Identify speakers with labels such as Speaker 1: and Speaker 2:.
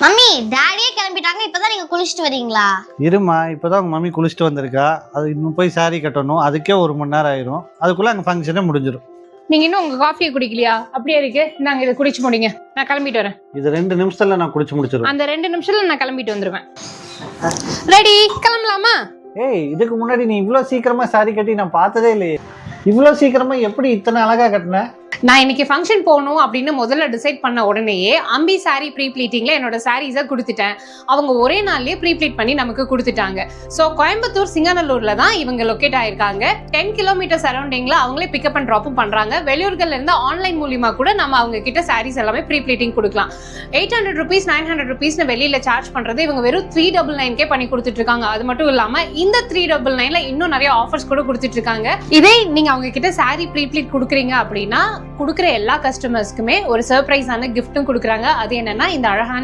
Speaker 1: Mummy டாடியே கிளம்பிட்டாங்க, இப்பதான் நீங்க குளிச்சுட்டு வரீங்களா?
Speaker 2: இருமா, இப்போதான் உங்க மம்மி குளிச்சுட்டு வந்திருக்கா. அது இன்னும் போய் சாரி கட்டணும், அதுக்கே 1 மணி நேரம் ஆயிரும். அதுக்குள்ள அங்கே ஃபங்க்ஷனே முடிஞ்சிடும்.
Speaker 3: நீங்க இன்னும் உங்க காஃபியை குடிக்கலையா? அப்படியே இருக்கு, நாங்க இதை குடிச்சு முடிங்க, நான் கிளம்பிட்டு வரேன்.
Speaker 2: இது 2 நிமிஷத்துல நான் குடிச்சு முடிச்சிருவேன்.
Speaker 3: அந்த 2 நிமிஷத்துல நான் கிளம்பிட்டு வந்துருவேன். ரெடி, கிளம்பலாமா?
Speaker 2: ஏய், இதுக்கு முன்னாடி நீ இவ்வளோ சீக்கிரமா சாரி கட்டி நான் பார்த்ததே இல்லையே. இவ்வளோ சீக்கிரமா எப்படி இத்தனை அழகா கட்டின?
Speaker 3: நான் இன்னைக்கு ஃபங்க்ஷன் போகணும் அப்படின்னு முதல்ல டிசைட் பண்ண உடனேயே அம்பி சாரி ப்ரீ ப்ளீட்டிங்ல என்னோட சாரீஸை கொடுத்துட்டேன். அவங்க ஒரே நாள்லயே ப்ரீ ப்ளீட் பண்ணி நமக்கு கொடுத்துட்டாங்க. ஸோ கோயம்புத்தூர் சிங்கநல்லூர்ல தான் இவங்க லொக்கேட் ஆயிருக்காங்க. 10 கிலோமீட்டர் சரௌண்டிங்ல அவங்களே பிக்கப் அண்ட் ட்ராப்பும் பண்றாங்க. வெளியூர்கள்ல இருந்து ஆன்லைன் மூலியமா கூட நம்ம அவங்க கிட்ட சாரீஸ் எல்லாமே ப்ரீ ப்ளீட்டிங் கொடுக்கலாம். 800 rupees 900 rupees வெளியில சார்ஜ் பண்றது இவங்க வெறும் 399 பண்ணி கொடுத்துட்டு இருக்காங்க. அது மட்டும் இல்லாம இந்த 399 இன்னும் நிறைய ஆஃபர்ஸ் கூட கொடுத்துட்டு இருக்காங்க. இதே நீங்க அவங்க கிட்ட சாரி ப்ரீ ப்ளீட் கொடுக்குறீங்க அப்படின்னா கொடுக்குற எல்லா கஸ்டமர்ஸ்க்குமே ஒரு சர்ப்ரைஸான கிஃப்ட்டும் கொடுக்குறாங்க. அது என்னன்னா இந்த அழகான